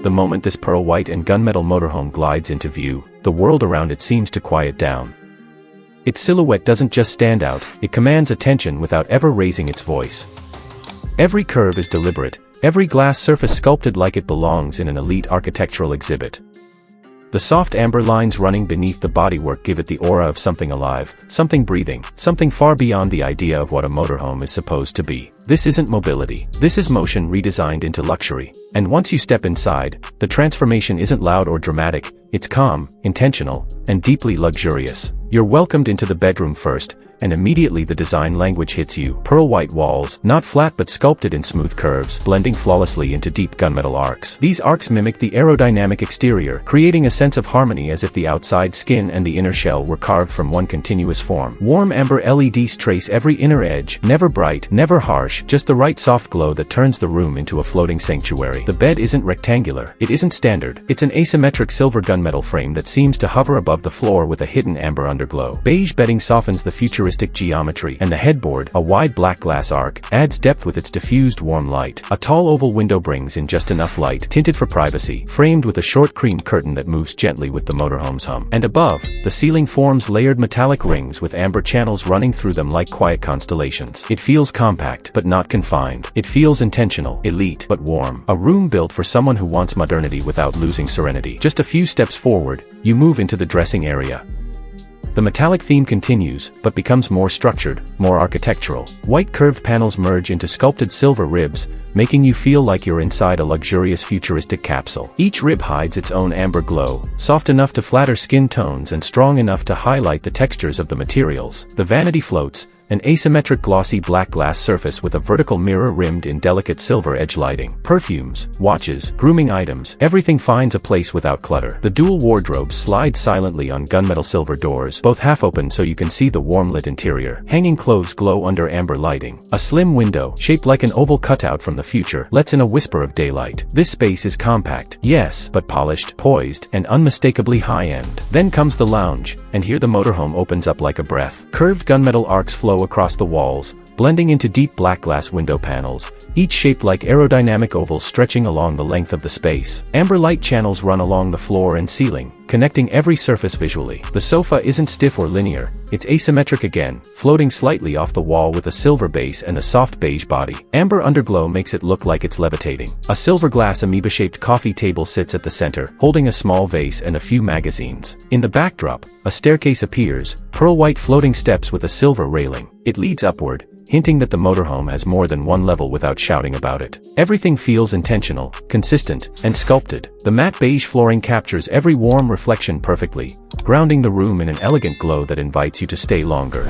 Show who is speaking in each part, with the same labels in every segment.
Speaker 1: The moment this pearl white and gunmetal motorhome glides into view, the world around it seems to quiet down. Its silhouette doesn't just stand out, it commands attention without ever raising its voice. Every curve is deliberate, every glass surface sculpted like it belongs in an elite architectural exhibit. The soft amber lines running beneath the bodywork give it the aura of something alive, something breathing, something far beyond the idea of what a motorhome is supposed to be. This isn't mobility, this is motion redesigned into luxury. And once you step inside, the transformation isn't loud or dramatic, it's calm, intentional, and deeply luxurious. You're welcomed into the bedroom first, and immediately the design language hits you. Pearl white walls, not flat but sculpted in smooth curves, blending flawlessly into deep gunmetal arcs. These arcs mimic the aerodynamic exterior, creating a sense of harmony as if the outside skin and the inner shell were carved from one continuous form. Warm amber LEDs trace every inner edge, never bright, never harsh, just the right soft glow that turns the room into a floating sanctuary. The bed isn't rectangular, it isn't standard, it's an asymmetric silver gunmetal frame that seems to hover above the floor with a hidden amber underglow. Beige bedding softens the futuristic geometry, and the headboard, a wide black glass arc, adds depth with its diffused warm light. A tall oval window brings in just enough light, tinted for privacy, framed with a short cream curtain that moves gently with the motorhome's hum. And above, the ceiling forms layered metallic rings with amber channels running through them like quiet constellations. It feels compact, but not confined. It feels intentional, elite, but warm. A room built for someone who wants modernity without losing serenity. Just a few steps forward, you move into the dressing area. The metallic theme continues, but becomes more structured, more architectural. White curved panels merge into sculpted silver ribs, making you feel like you're inside a luxurious futuristic capsule. Each rib hides its own amber glow, soft enough to flatter skin tones and strong enough to highlight the textures of the materials. The vanity floats, an asymmetric glossy black glass surface with a vertical mirror rimmed in delicate silver edge lighting. Perfumes, watches, grooming items, everything finds a place without clutter. The dual wardrobes slide silently on gunmetal silver doors, both half open so you can see the warm lit interior. Hanging clothes glow under amber lighting. A slim window, shaped like an oval cutout from the future, lets in a whisper of daylight. This space is compact, yes, but polished, poised, and unmistakably high-end. Then comes the lounge, and here the motorhome opens up like a breath. Curved gunmetal arcs flow across the walls, blending into deep black glass window panels, each shaped like aerodynamic ovals stretching along the length of the space. Amber light channels run along the floor and ceiling, connecting every surface visually. The sofa isn't stiff or linear, it's asymmetric again, floating slightly off the wall with a silver base and a soft beige body. Amber underglow makes it look like it's levitating. A silver glass amoeba-shaped coffee table sits at the center, holding a small vase and a few magazines. In the backdrop, a staircase appears, pearl white floating steps with a silver railing. It leads upward, hinting that the motorhome has more than one level without shouting about it. Everything feels intentional, consistent, and sculpted. The matte beige flooring captures every warm reflection perfectly, grounding the room in an elegant glow that invites you to stay longer.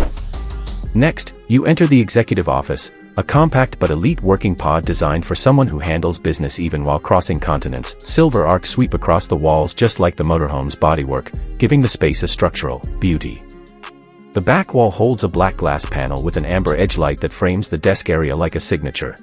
Speaker 1: Next, you enter the executive office, a compact but elite working pod designed for someone who handles business even while crossing continents. Silver arcs sweep across the walls just like the motorhome's bodywork, giving the space a structural beauty. The back wall holds a black glass panel with an amber edge light that frames the desk area like a signature.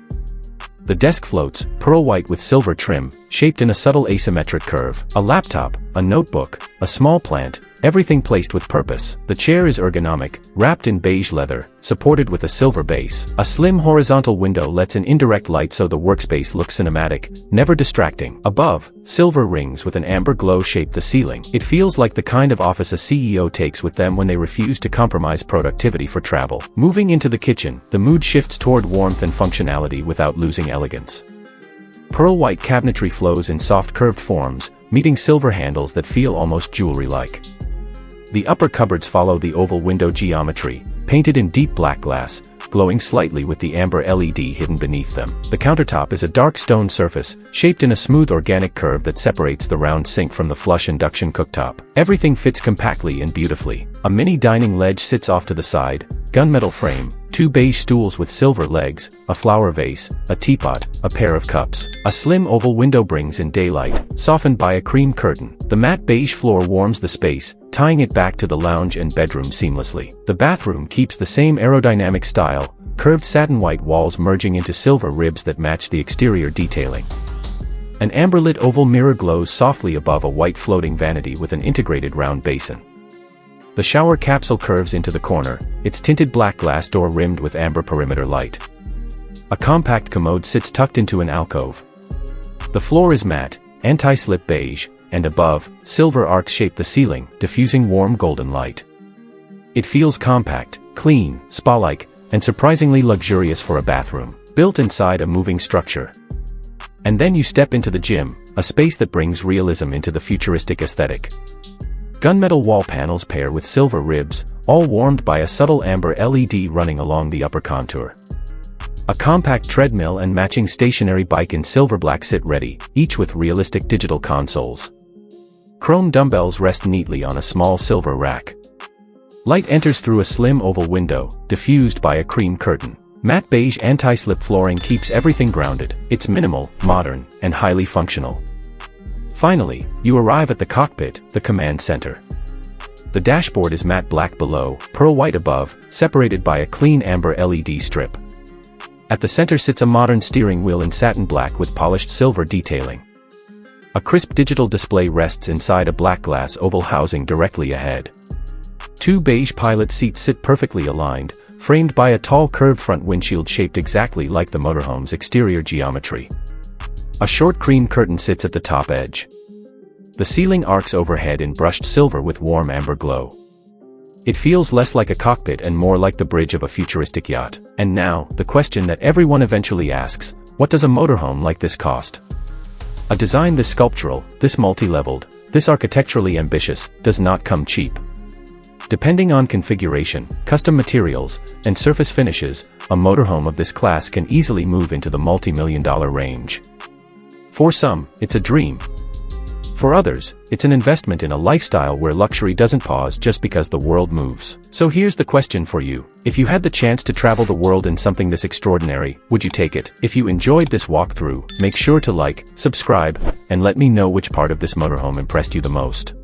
Speaker 1: The desk floats, pearl white with silver trim, shaped in a subtle asymmetric curve. A laptop, a notebook, a small plant, everything placed with purpose. The chair is ergonomic, wrapped in beige leather, supported with a silver base. A slim horizontal window lets in indirect light so the workspace looks cinematic, never distracting. Above, silver rings with an amber glow shape the ceiling. It feels like the kind of office a CEO takes with them when they refuse to compromise productivity for travel. Moving into the kitchen, the mood shifts toward warmth and functionality without losing elegance. Pearl white cabinetry flows in soft curved forms, meeting silver handles that feel almost jewelry-like. The upper cupboards follow the oval window geometry, painted in deep black glass, glowing slightly with the amber LED hidden beneath them. The countertop is a dark stone surface, shaped in a smooth organic curve that separates the round sink from the flush induction cooktop. Everything fits compactly and beautifully. A mini dining ledge sits off to the side, gunmetal frame, two beige stools with silver legs, a flower vase, a teapot, a pair of cups. A slim oval window brings in daylight, softened by a cream curtain. The matte beige floor warms the space, tying it back to the lounge and bedroom seamlessly. The bathroom keeps the same aerodynamic style, curved satin white walls merging into silver ribs that match the exterior detailing. An amber-lit oval mirror glows softly above a white floating vanity with an integrated round basin. The shower capsule curves into the corner, its tinted black glass door rimmed with amber perimeter light. A compact commode sits tucked into an alcove. The floor is matte, anti-slip beige, and above, silver arcs shape the ceiling, diffusing warm golden light. It feels compact, clean, spa-like, and surprisingly luxurious for a bathroom, built inside a moving structure. And then you step into the gym, a space that brings realism into the futuristic aesthetic. Gunmetal wall panels pair with silver ribs, all warmed by a subtle amber LED running along the upper contour. A compact treadmill and matching stationary bike in silver black sit ready, each with realistic digital consoles. Chrome dumbbells rest neatly on a small silver rack. Light enters through a slim oval window, diffused by a cream curtain. Matte beige anti-slip flooring keeps everything grounded. It's minimal, modern, and highly functional. Finally, you arrive at the cockpit, the command center. The dashboard is matte black below, pearl white above, separated by a clean amber LED strip. At the center sits a modern steering wheel in satin black with polished silver detailing. A crisp digital display rests inside a black glass oval housing directly ahead. Two beige pilot seats sit perfectly aligned, framed by a tall curved front windshield shaped exactly like the motorhome's exterior geometry. A short cream curtain sits at the top edge. The ceiling arcs overhead in brushed silver with warm amber glow. It feels less like a cockpit and more like the bridge of a futuristic yacht. And now, the question that everyone eventually asks, what does a motorhome like this cost? A design this sculptural, this multi-leveled, this architecturally ambitious, does not come cheap. Depending on configuration, custom materials, and surface finishes, a motorhome of this class can easily move into the multi-million-dollar range. For some, it's a dream. For others, it's an investment in a lifestyle where luxury doesn't pause just because the world moves. So here's the question for you. If you had the chance to travel the world in something this extraordinary, would you take it? If you enjoyed this walkthrough, make sure to like, subscribe, and let me know which part of this motorhome impressed you the most.